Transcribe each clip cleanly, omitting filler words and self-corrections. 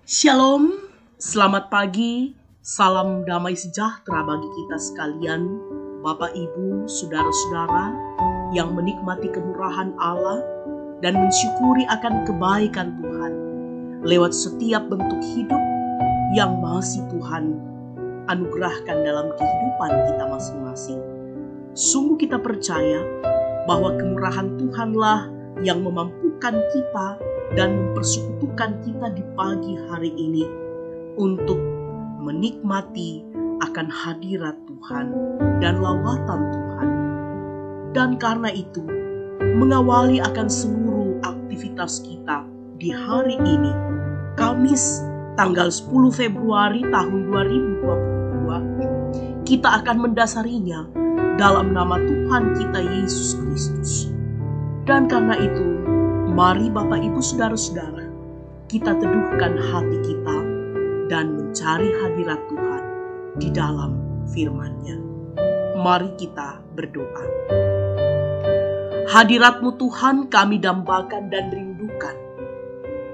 Shalom, selamat pagi, salam damai sejahtera bagi kita sekalian, Bapak Ibu, Saudara-saudara yang menikmati kemurahan Allah dan mensyukuri akan kebaikan Tuhan lewat setiap bentuk hidup yang masih Tuhan anugerahkan dalam kehidupan kita masing-masing. Sungguh kita percaya bahwa kemurahan Tuhanlah yang memampukan kita dan mempersekutukan kita di pagi hari ini untuk menikmati akan hadirat Tuhan dan lawatan Tuhan. Dan karena itu, mengawali akan seluruh aktivitas kita di hari ini, Kamis tanggal 10 Februari tahun 2022, kita akan mendasarinya dalam nama Tuhan kita Yesus Kristus. Dan karena itu, mari Bapak Ibu Saudara-saudara, kita teduhkan hati kita dan mencari hadirat Tuhan di dalam firman-Nya. Mari kita berdoa. Hadirat-Mu Tuhan kami dambakan dan rindukan,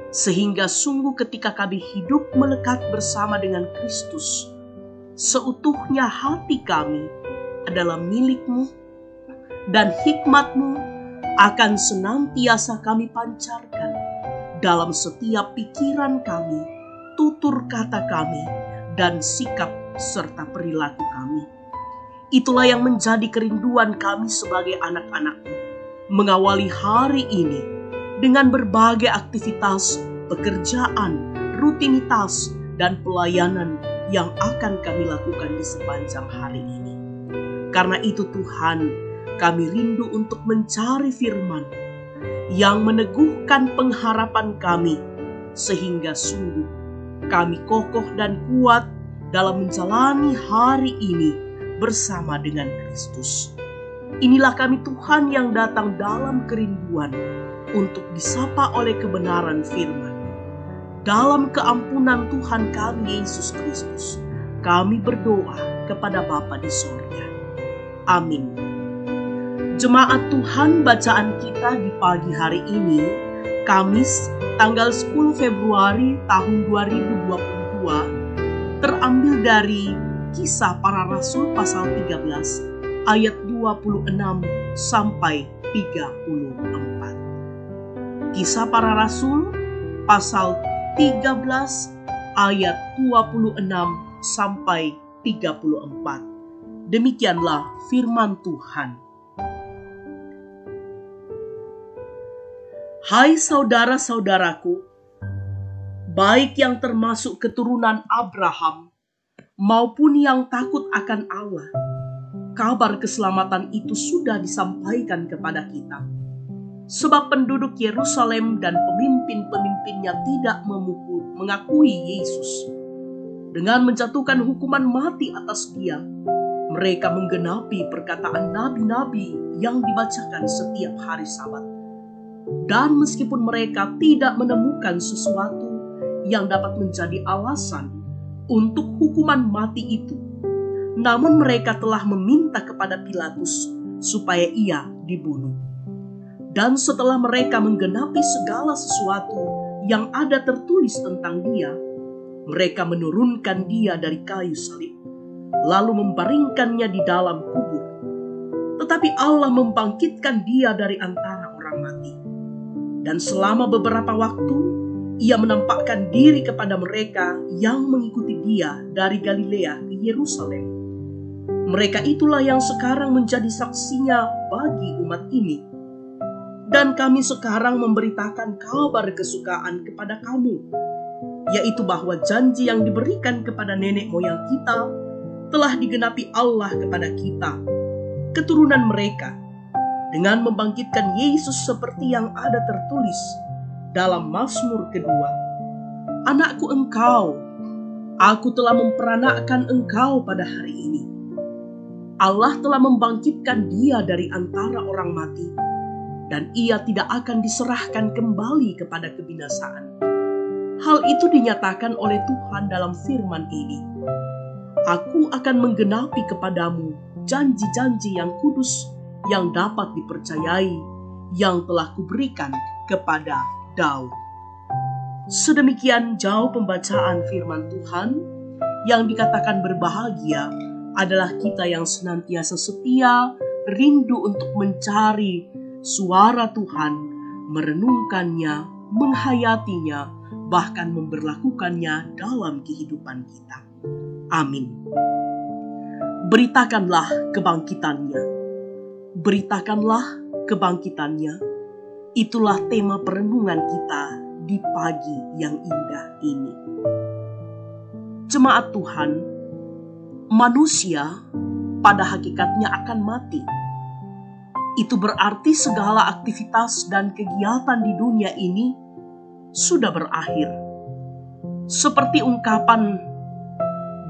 sehingga sungguh ketika kami hidup melekat bersama dengan Kristus, seutuhnya hati kami adalah milik-Mu dan hikmat-Mu akan senantiasa kami pancarkan dalam setiap pikiran kami, tutur kata kami, dan sikap serta perilaku kami. Itulah yang menjadi kerinduan kami sebagai anak-anak-Mu, mengawali hari ini dengan berbagai aktivitas, pekerjaan, rutinitas, dan pelayanan yang akan kami lakukan di sepanjang hari ini. Karena itu Tuhan, kami rindu untuk mencari firman yang meneguhkan pengharapan kami, sehingga sungguh kami kokoh dan kuat dalam menjalani hari ini bersama dengan Kristus. Inilah kami Tuhan yang datang dalam kerinduan untuk disapa oleh kebenaran firman. Dalam keampunan Tuhan kami Yesus Kristus, kami berdoa kepada Bapa di surga. Amin. Jemaat Tuhan, bacaan kita di pagi hari ini, Kamis tanggal 10 Februari tahun 2022, terambil dari Kisah Para Rasul pasal 13 ayat 26 sampai 34. Kisah Para Rasul pasal 13 ayat 26 sampai 34. Demikianlah firman Tuhan. Hai saudara-saudaraku, baik yang termasuk keturunan Abraham maupun yang takut akan Allah, kabar keselamatan itu sudah disampaikan kepada kita. Sebab penduduk Yerusalem dan pemimpin-pemimpinnya tidak mengakui Yesus. Dengan menjatuhkan hukuman mati atas Dia, mereka menggenapi perkataan nabi-nabi yang dibacakan setiap hari Sabat. Dan meskipun mereka tidak menemukan sesuatu yang dapat menjadi alasan untuk hukuman mati itu, namun mereka telah meminta kepada Pilatus supaya ia dibunuh. Dan setelah mereka menggenapi segala sesuatu yang ada tertulis tentang Dia, mereka menurunkan Dia dari kayu salib, lalu membaringkannya di dalam kubur. Tetapi Allah membangkitkan Dia dari antara orang mati. Dan selama beberapa waktu, Ia menampakkan diri kepada mereka yang mengikuti Dia dari Galilea ke Yerusalem. Mereka itulah yang sekarang menjadi saksinya bagi umat ini. Dan kami sekarang memberitakan kabar kesukaan kepada kamu, yaitu bahwa janji yang diberikan kepada nenek moyang kita telah digenapi Allah kepada kita, keturunan mereka, dengan membangkitkan Yesus seperti yang ada tertulis dalam Mazmur kedua. Anakku engkau, aku telah memperanakkan engkau pada hari ini. Allah telah membangkitkan Dia dari antara orang mati, dan Ia tidak akan diserahkan kembali kepada kebinasaan. Hal itu dinyatakan oleh Tuhan dalam firman ini. Aku akan menggenapi kepadamu janji-janji yang kudus yang dapat dipercayai, yang telah kuberikan kepada Daud. Sedemikian jauh pembacaan firman Tuhan, yang dikatakan berbahagia adalah kita yang senantiasa setia, rindu untuk mencari suara Tuhan, merenungkannya, menghayatinya, bahkan memberlakukannya dalam kehidupan kita. Amin. Beritakanlah kebangkitannya. Beritakanlah kebangkitannya. Itulah tema perenungan kita di pagi yang indah ini. Jemaat Tuhan, manusia pada hakikatnya akan mati. Itu berarti segala aktivitas dan kegiatan di dunia ini sudah berakhir. Seperti ungkapan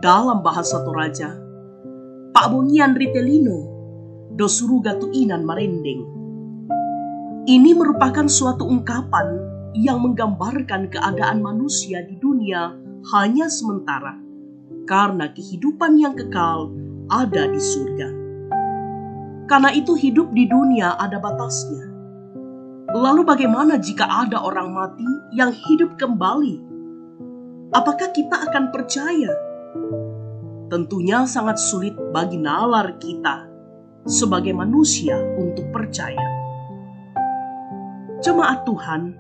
dalam bahasa Toraja, Pak Bonian Ritelino, dosuruga tuinan marendeng. Ini merupakan suatu ungkapan yang menggambarkan keadaan manusia di dunia hanya sementara, karena kehidupan yang kekal ada di surga. Karena itu hidup di dunia ada batasnya. Lalu bagaimana jika ada orang mati yang hidup kembali? Apakah kita akan percaya? Tentunya sangat sulit bagi nalar kita sebagai manusia untuk percaya. Jemaat Tuhan,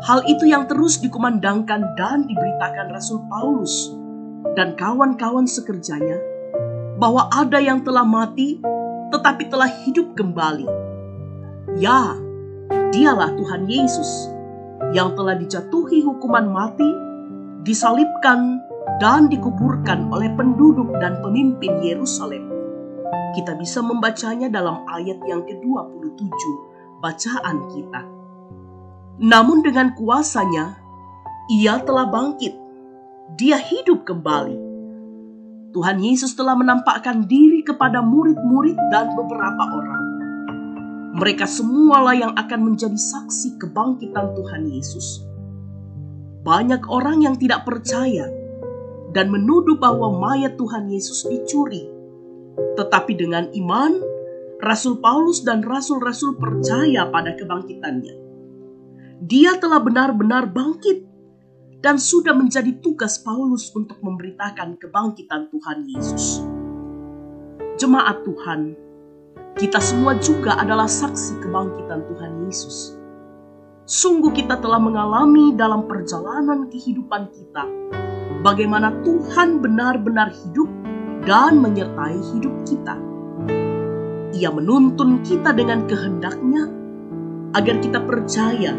hal itu yang terus dikumandangkan dan diberitakan Rasul Paulus dan kawan-kawan sekerjanya, bahwa ada yang telah mati tetapi telah hidup kembali. Ya, Dialah Tuhan Yesus yang telah dijatuhi hukuman mati, disalibkan dan dikuburkan oleh penduduk dan pemimpin Yerusalem. Kita bisa membacanya dalam ayat yang ke-27 bacaan kita. Namun dengan kuasanya, Ia telah bangkit. Dia hidup kembali. Tuhan Yesus telah menampakkan diri kepada murid-murid dan beberapa orang. Mereka semualah yang akan menjadi saksi kebangkitan Tuhan Yesus. Banyak orang yang tidak percaya dan menuduh bahwa mayat Tuhan Yesus dicuri. Tetapi dengan iman, Rasul Paulus dan rasul-rasul percaya pada kebangkitannya. Dia telah benar-benar bangkit dan sudah menjadi tugas Paulus untuk memberitakan kebangkitan Tuhan Yesus. Jemaat Tuhan, kita semua juga adalah saksi kebangkitan Tuhan Yesus. Sungguh kita telah mengalami dalam perjalanan kehidupan kita bagaimana Tuhan benar-benar hidup dan menyertai hidup kita. Ia menuntun kita dengan kehendak-Nya agar kita percaya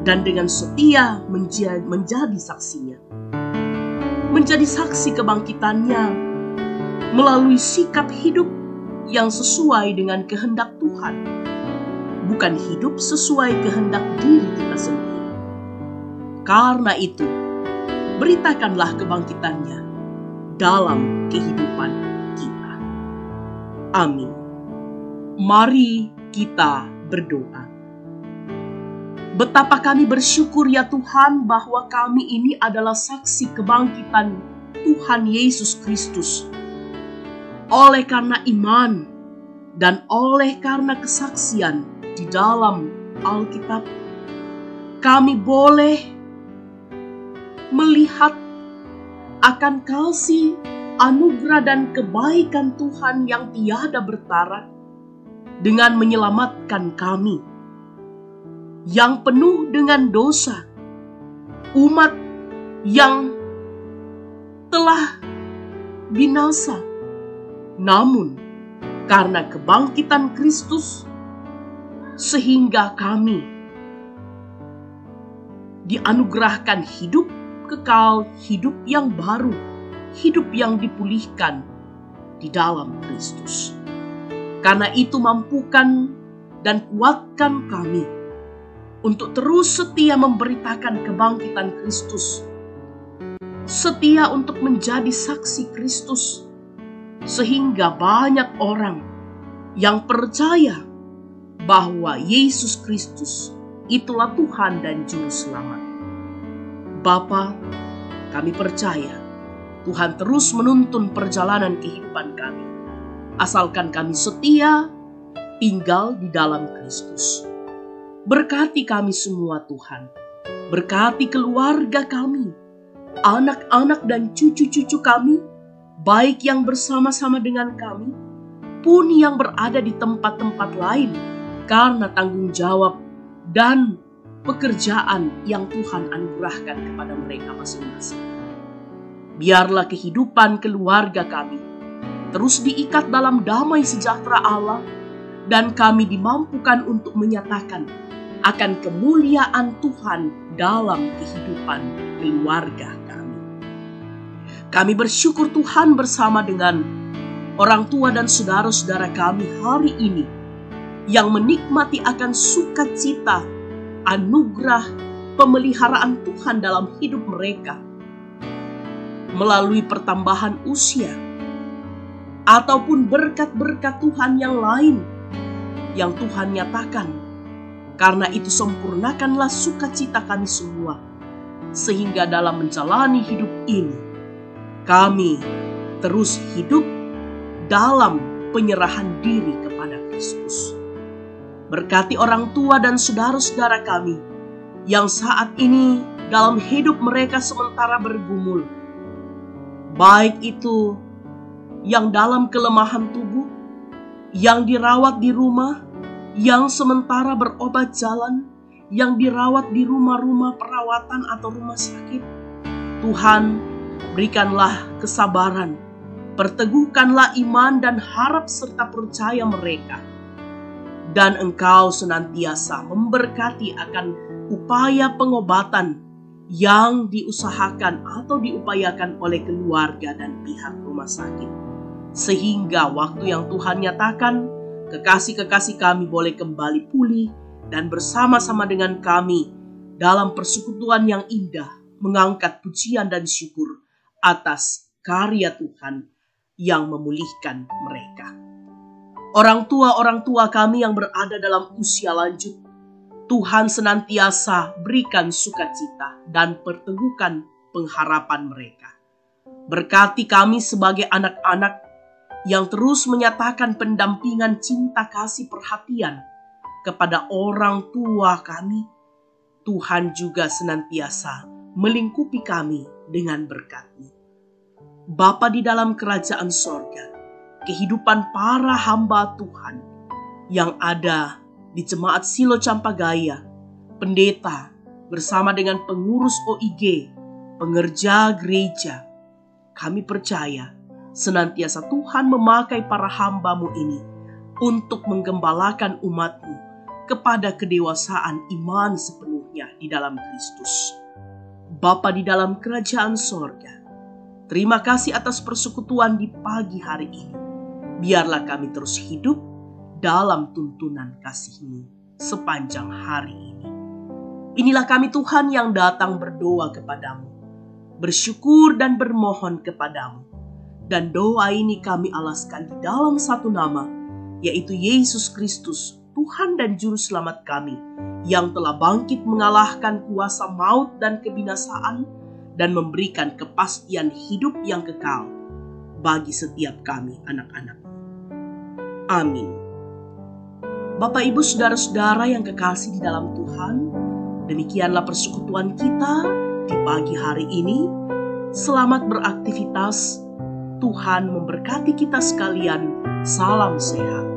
dan dengan setia menjadi saksinya. Menjadi saksi kebangkitannya melalui sikap hidup yang sesuai dengan kehendak Tuhan, bukan hidup sesuai kehendak diri kita sendiri. Karena itu, beritakanlah kebangkitannya dalam kehidupan kita. Amin. Mari kita berdoa. Betapa kami bersyukur ya Tuhan bahwa kami ini adalah saksi kebangkitan Tuhan Yesus Kristus. Oleh karena iman dan oleh karena kesaksian di dalam Alkitab, kami boleh melihat akan kasih, anugerah dan kebaikan Tuhan yang tiada bertara dengan menyelamatkan kami yang penuh dengan dosa, umat yang telah binasa. Namun, karena kebangkitan Kristus, sehingga kami dianugerahkan hidup kekal, hidup yang baru, hidup yang dipulihkan di dalam Kristus. Karena itu mampukan dan kuatkan kami untuk terus setia memberitakan kebangkitan Kristus, setia untuk menjadi saksi Kristus, sehingga banyak orang yang percaya bahwa Yesus Kristus itulah Tuhan dan Juru Selamat. Bapa, kami percaya Tuhan terus menuntun perjalanan kehidupan kami, asalkan kami setia tinggal di dalam Kristus. Berkati kami semua Tuhan, Berkati keluarga kami, anak-anak dan cucu-cucu kami, baik yang bersama-sama dengan kami, pun yang berada di tempat-tempat lain, karena tanggung jawab dan pekerjaan yang Tuhan anugerahkan kepada mereka masing-masing. Biarlah kehidupan keluarga kami terus diikat dalam damai sejahtera Allah, dan kami dimampukan untuk menyatakan akan kemuliaan Tuhan dalam kehidupan keluarga kami. Kami bersyukur Tuhan bersama dengan orang tua dan saudara-saudara kami hari ini yang menikmati akan sukacita, anugerah, pemeliharaan Tuhan dalam hidup mereka melalui pertambahan usia ataupun berkat-berkat Tuhan yang lain yang Tuhan nyatakan. Karena itu sempurnakanlah sukacita kami semua, sehingga dalam menjalani hidup ini kami terus hidup dalam penyerahan diri kepada Kristus. Berkati orang tua dan saudara-saudara kami yang saat ini dalam hidup mereka sementara bergumul, baik itu yang dalam kelemahan tubuh, yang dirawat di rumah, yang sementara berobat jalan, yang dirawat di rumah-rumah perawatan atau rumah sakit. Tuhan, berikanlah kesabaran, perteguhkanlah iman dan harap serta percaya mereka. Dan Engkau senantiasa memberkati akan upaya pengobatan yang diusahakan atau diupayakan oleh keluarga dan pihak rumah sakit. Sehingga waktu yang Tuhan nyatakan, kekasih-kekasih kami boleh kembali pulih dan bersama-sama dengan kami dalam persekutuan yang indah mengangkat pujian dan syukur atas karya Tuhan yang memulihkan mereka. Orang tua kami yang berada dalam usia lanjut, Tuhan senantiasa berikan sukacita dan perteguhkan pengharapan mereka. Berkati kami sebagai anak-anak yang terus menyatakan pendampingan cinta kasih perhatian kepada orang tua kami. Tuhan juga senantiasa melingkupi kami dengan berkat-Mu. Bapa di dalam kerajaan sorga, kehidupan para hamba Tuhan yang ada di Jemaat Silo Campagaya, pendeta bersama dengan pengurus OIG, pengerja gereja, kami percaya senantiasa Tuhan memakai para hamba-Mu ini untuk menggembalakan umat-Mu kepada kedewasaan iman sepenuhnya di dalam Kristus. Bapa di dalam kerajaan sorga, terima kasih atas persekutuan di pagi hari ini. Biarlah kami terus hidup dalam tuntunan kasih-Mu sepanjang hari ini. Inilah kami Tuhan yang datang berdoa kepadamu, bersyukur dan bermohon kepadamu. Dan doa ini kami alaskan di dalam satu nama, yaitu Yesus Kristus, Tuhan dan Juru Selamat kami, yang telah bangkit mengalahkan kuasa maut dan kebinasaan, dan memberikan kepastian hidup yang kekal bagi setiap kami anak-anak. Amin. Bapak, Ibu, saudara-saudara yang kekasih di dalam Tuhan, demikianlah persekutuan kita di pagi hari ini. Selamat beraktivitas. Tuhan memberkati kita sekalian. Salam sehat.